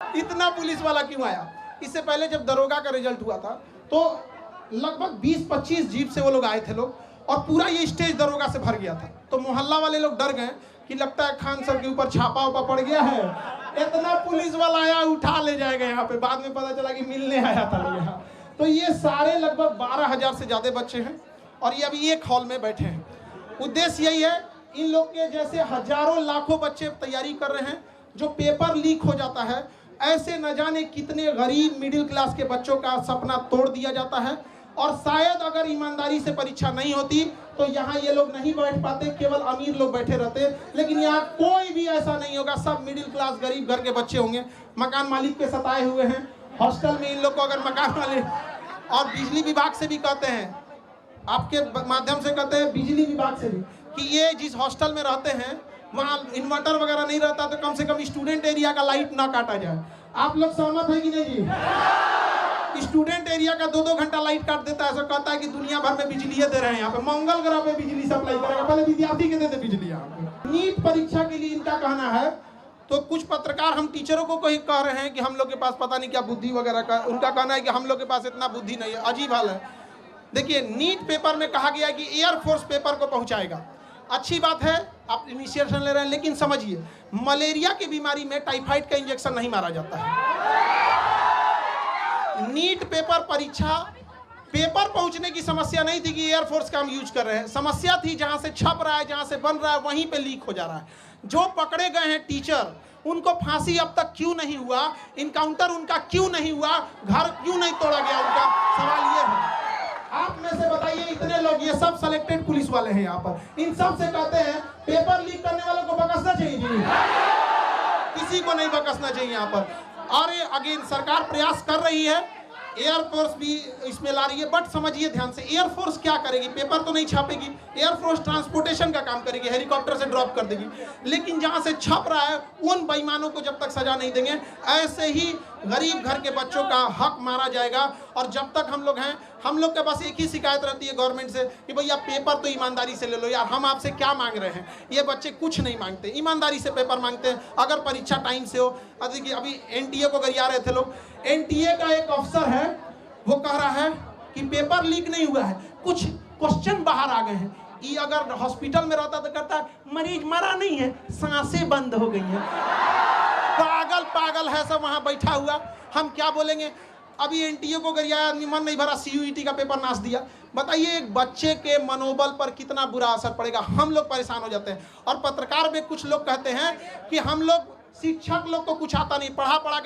इतना पुलिस वाला क्यों आया? इससे पहले जब दरोगा का रिजल्ट हुआ था तो लगभग 20-25 जीप से वो लोग आए थे लोग, और पूरा ये स्टेज दरोगा से भर गया था। तो मोहल्ला वाले लोग डर गए कि लगता है खान सर के ऊपर छापा उपा पड़ गया है, इतना पुलिस वाला आया उठा ले जाएगा यहाँ पे। बाद में पता चला कि मिलने आया था लोग यहाँ। तो ये सारे लगभग 12,000 से ज्यादा बच्चे हैं और ये अभी एक हॉल में बैठे हैं। उद्देश्य यही है, इन लोग के जैसे हजारों लाखों बच्चे तैयारी कर रहे हैं, जो पेपर लीक हो जाता है, ऐसे न जाने कितने गरीब मिडिल क्लास के बच्चों का सपना तोड़ दिया जाता है। और शायद अगर ईमानदारी से परीक्षा नहीं होती तो यहाँ ये लोग नहीं बैठ पाते, केवल अमीर लोग बैठे रहते। लेकिन यहाँ कोई भी ऐसा नहीं होगा, सब मिडिल क्लास गरीब घर के बच्चे होंगे। मकान मालिक के सताए हुए हैं हॉस्टल में, इन लोग को अगर मकान मालिक और बिजली विभाग से भी कहते हैं, आपके माध्यम से कहते हैं बिजली विभाग से भी, कि ये जिस हॉस्टल में रहते हैं वहाँ इन्वर्टर वगैरह नहीं रहता, तो कम से कम स्टूडेंट एरिया का लाइट ना काटा जाए। आप लोग सहमत है कि नहीं जी? स्टूडेंट एरिया का 2-2 घंटा लाइट काट देता है, ऐसा कहता है कि दुनिया भर में बिजली दे रहे हैं, यहाँ पे मंगल ग्रह पे बिजली सप्लाई करेगा, पहले विद्यार्थी के देते बिजली यहाँ पे। नीट परीक्षा के लिए इनका कहना है, तो कुछ पत्रकार हम टीचरों को कहीं कह रहे हैं कि हम लोग के पास पता नहीं क्या बुद्धि वगैरह का, उनका कहना है कि हम लोग के पास इतना बुद्धि नहीं है। अजीब हाल है। देखिए, नीट पेपर में कहा गया कि एयरफोर्स पेपर को पहुंचाएगा। अच्छी बात है, आप इनिशिएशन ले रहे हैं, लेकिन समझिए मलेरिया की बीमारी में टाइफाइड का इंजेक्शन नहीं मारा जाता है। नीट पेपर परीक्षा पेपर पहुंचने की समस्या नहीं थी कि एयरफोर्स का हम यूज कर रहे हैं, समस्या थी जहां से छप रहा है, जहां से बन रहा है, वहीं पे लीक हो जा रहा है। जो पकड़े गए हैं टीचर, उनको फांसी अब तक क्यों नहीं हुआ, इनकाउंटर उनका क्यों नहीं हुआ, घर क्यों नहीं तोड़ा गया, उनका सवाल ये है। आप में से बताइए, इतने लोग, ये सब सिलेक्टेड पुलिस वाले हैं यहाँ पर, इन सब से कहते हैं पेपर लीक करने वालों को बकसना चाहिए जी, किसी को नहीं बकसना चाहिए यहाँ पर। और ये अगेन सरकार प्रयास कर रही है, एयरफोर्स भी इसमें ला रही है, बट समझिए ध्यान से, एयरफोर्स क्या करेगी? पेपर तो नहीं छापेगी, एयरफोर्स ट्रांसपोर्टेशन का काम करेगी, हेलीकॉप्टर से ड्रॉप कर देगी। लेकिन जहां से छप रहा है उन बेईमानों को जब तक सजा नहीं देंगे, ऐसे ही गरीब घर के बच्चों का हक मारा जाएगा। और जब तक हम लोग हैं, हम लोग के पास एक ही शिकायत रहती है गवर्नमेंट से कि भैया पेपर तो ईमानदारी से ले लो यार, हम आपसे क्या मांग रहे हैं। ये बच्चे कुछ नहीं मांगते, ईमानदारी से पेपर मांगते हैं, अगर परीक्षा टाइम से हो। देखिए, अभी एनटीए को गरिया रहे थे लोग, एनटीए का एक अफसर है, वो कह रहा है कि पेपर लीक नहीं हुआ है, कुछ क्वेश्चन बाहर आ गए हैं। ये अगर हॉस्पिटल में रहता तो कहता है मरीज मरा नहीं है, सांसें बंद हो गई हैं। पागल पागल है सब वहां बैठा हुआ, हम क्या बोलेंगे। अभी एनटीए को गरियाया, मन नहीं भरा, सीयूईटी का पेपर नाश दिया। बताइए, एक बच्चे के मनोबल पर कितना बुरा असर पड़ेगा। हम लोग परेशान हो जाते हैं। और पत्रकार में कुछ लोग कहते हैं कि हम लोग शिक्षक लोग को कुछ आता नहीं, पढ़ा पढ़ा के